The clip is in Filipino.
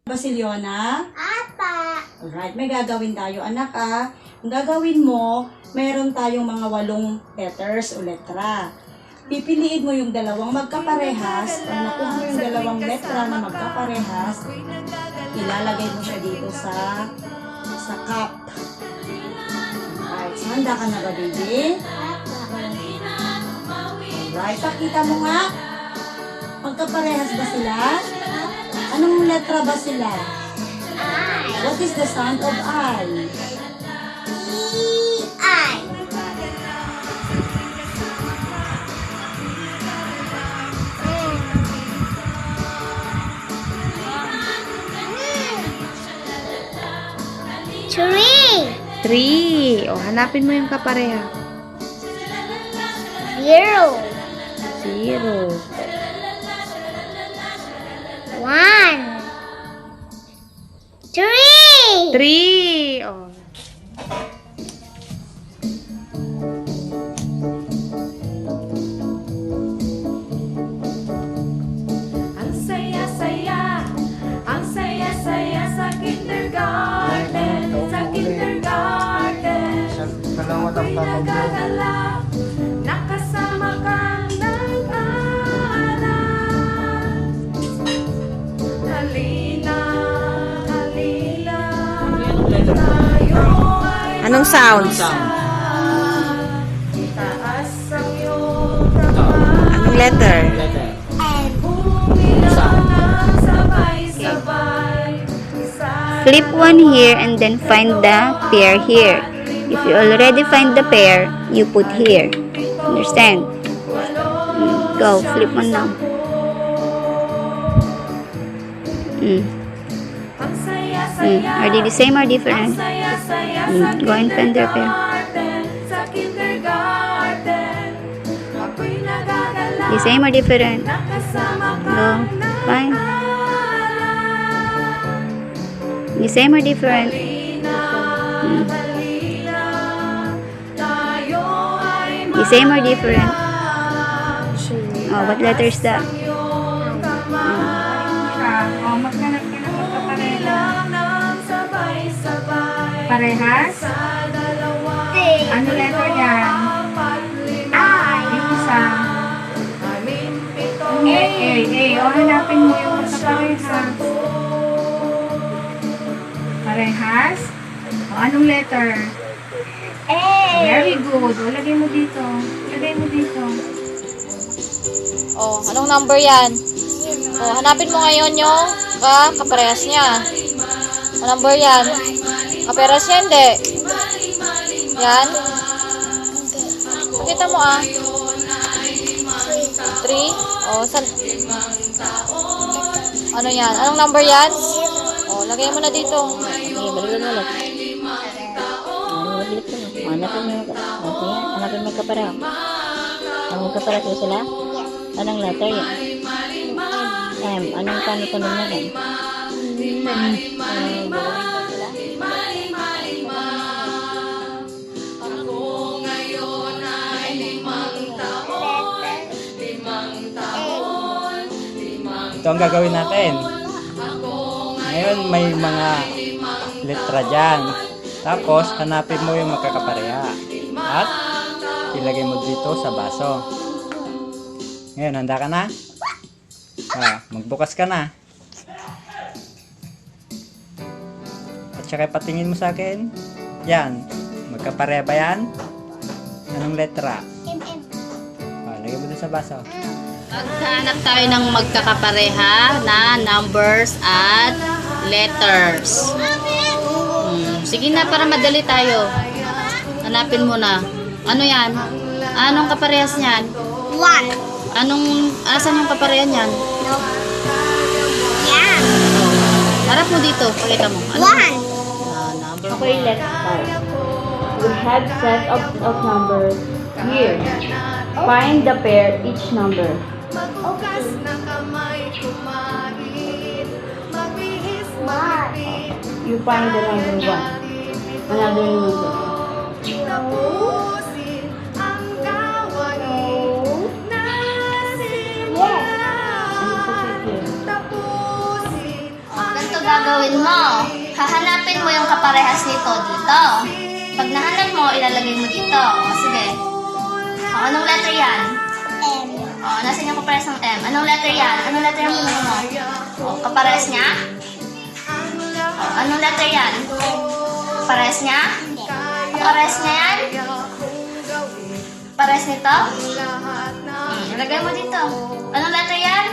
Basilyona? Apa. Alright, may gagawin tayo, anak Ang gagawin mo, meron tayong mga 8 letters o letra. Pipiliin mo yung dalawang magkaparehas. Pag nakuha mo yung dalawang letra na magkaparehas, ilalagay mo siya dito sa cup. Alright, so handa ka na ba, baby? Alright, pakita mo nga. Magkaparehas ba sila? Anong letra ba sila? What is the sound of I? I. Three. 3. O, hanapin mo yung kapareha. 0. 0. 1. 3. 3. O. Ang saya-saya sa kindergarten, sa kindergarten. Ako'y nagagala, nakasama ka nag-aaral. Halina, halina, tayo ay Anong sounds? itaas ang iyong kamay. Anong letter? Flip one here and then find the pair here. If you already find the pair, you put here. Understand? Go, flip one now. Are they the same or different? Go and find their pair. The same or different? Go, find. The same or different? The same or different? Oh, what letter is that? Maghanap ka ng magkapareha. Parehas? Ano letter yan? Yung isa. O, hanapin mo yung magkaparehas. Parehas? O, anong letter? Very good. O, lagay mo dito. Lagay mo dito. Oh, anong number yan? Oh, hanapin mo ngayon yung kaparehas niya. Anong number yan? Kaparehas niya, hindi. Yan. Pakita mo 3. Oh, ano yan? Anong number yan? Oh, lagay mo na dito. Balik mo. Hanapin mo kapareha. Ang magkapareha sila? Anong letter yan? M. Anong tanong na yan? Ito ang gagawin natin. Ngayon may mga letra dyan. Tapos hanapin mo yung magkakapareha. At ilagay mo dito sa baso. Ngayon, handa ka na? Magbukas ka na. At saka patingin mo sa akin. Yan. Magkapareha ba yan? Anong letra? Lagay mo dun sa baso. Maghanap tayo ng magkakapareha na numbers at letters. Sige na, para madali tayo. Hanapin mo na. Ano yan? Anong kaparehas niyan? 1. Asan yung kapareha niyan? Yan. Harap mo dito, pakita mo. 1. Number Okay, let's start. We have set of numbers here. Find the pair each number. Maghugas ng kamay, kumain, magbihis, magbihis. You find the number 1. Another number. Tapusin ang gawain na simula. Tapusin ang gagawin mo? Hahanapin mo yung kaparehas nito dito. Pag nahanap mo, ilalagay mo dito. O, sige. O, anong letter yan? M. O, nasan yung kaparehas ng M? Anong letter yan? Anong letter yung pinuha mo? O, kaparehas niya? O, anong letter yan? Kaparehas niya? Kaparehas niya yan? Parehas nito? Ilagay mo dito. Anong letter yan?